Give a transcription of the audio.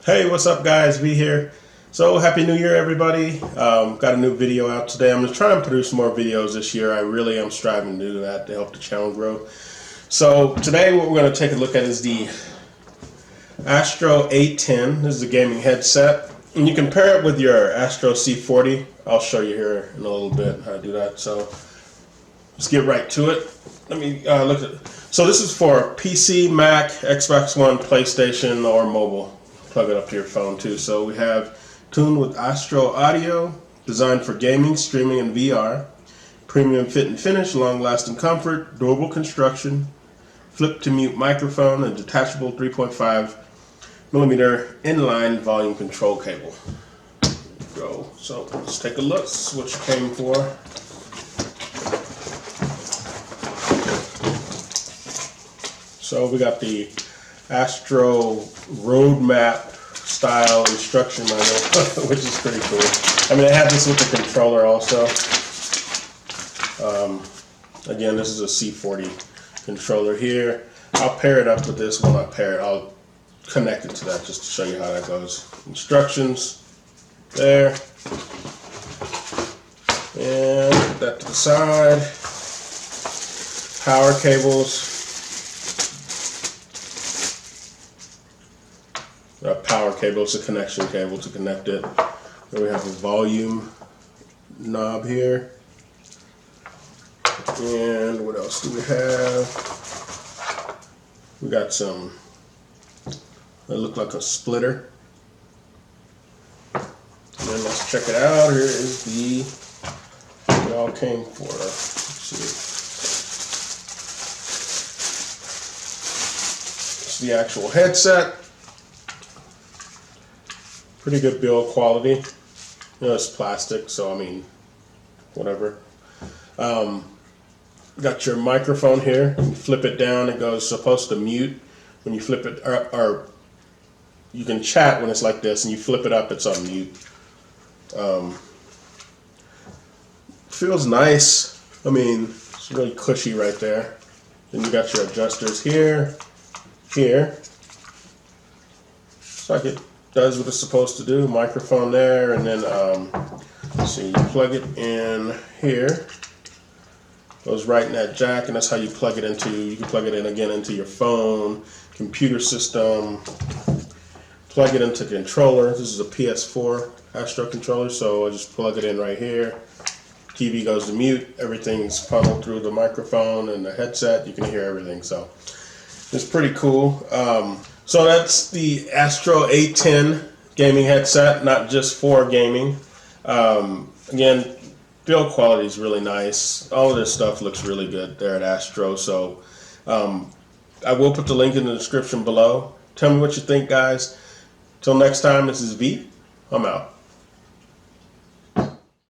Hey, what's up guys? V here. So happy new year everybody. Got a new video out today. I'm going to try and produce more videos this year. I really am striving to do that to help the channel grow. So today what we're going to take a look at is the Astro A10. This is a gaming headset. And you can pair it with your Astro C40. I'll show you here in a little bit how to do that. So let's get right to it. Let me look at it. So this is for PC, Mac, Xbox One, PlayStation, or mobile. Plug it up to your phone too. So we have tuned with Astro Audio, designed for gaming, streaming, and VR. Premium fit and finish, long-lasting comfort, durable construction, flip-to-mute microphone, and detachable 3.5 millimeter inline volume control cable. Go. So let's take a look. This is what you came for. So we got the Astro roadmap style instruction manual, which is pretty cool. I mean, I have this with the controller also. Again, this is a C40 controller here. I'll pair it up with this. Well, not pair it. I'll connect it to that just to show you how that goes. Instructions there. And put that to the side. Power cables. Power cable, it's a connection cable to connect it. Then we have a volume knob here. And what else do we have? We got some, that look like a splitter. And then let's check it out. Here is the, what it all came for. Let's see. It's the actual headset. Pretty good build quality. You know, it's plastic, so I mean, whatever. Got your microphone here. You flip it down, it goes supposed to mute. When you flip it, or you can chat when it's like this, and you flip it up, it's on mute. Feels nice. I mean, it's really cushy right there. Then you got your adjusters here, here. It's like it does what it's supposed to do. Microphone there, and then let's see, you plug it in here. Goes right in that jack, and that's how you plug it into. You can plug it in again into your phone, computer system. Plug it into the controller. This is a PS4 Astro controller, so I just plug it in right here. TV goes to mute. Everything's funneled through the microphone and the headset. You can hear everything, so it's pretty cool. So that's the Astro A10 gaming headset, not just for gaming. Again, build quality is really nice. All of this stuff looks really good there at Astro. So I will put the link in the description below. Tell me what you think, guys. Till next time, this is V. I'm out.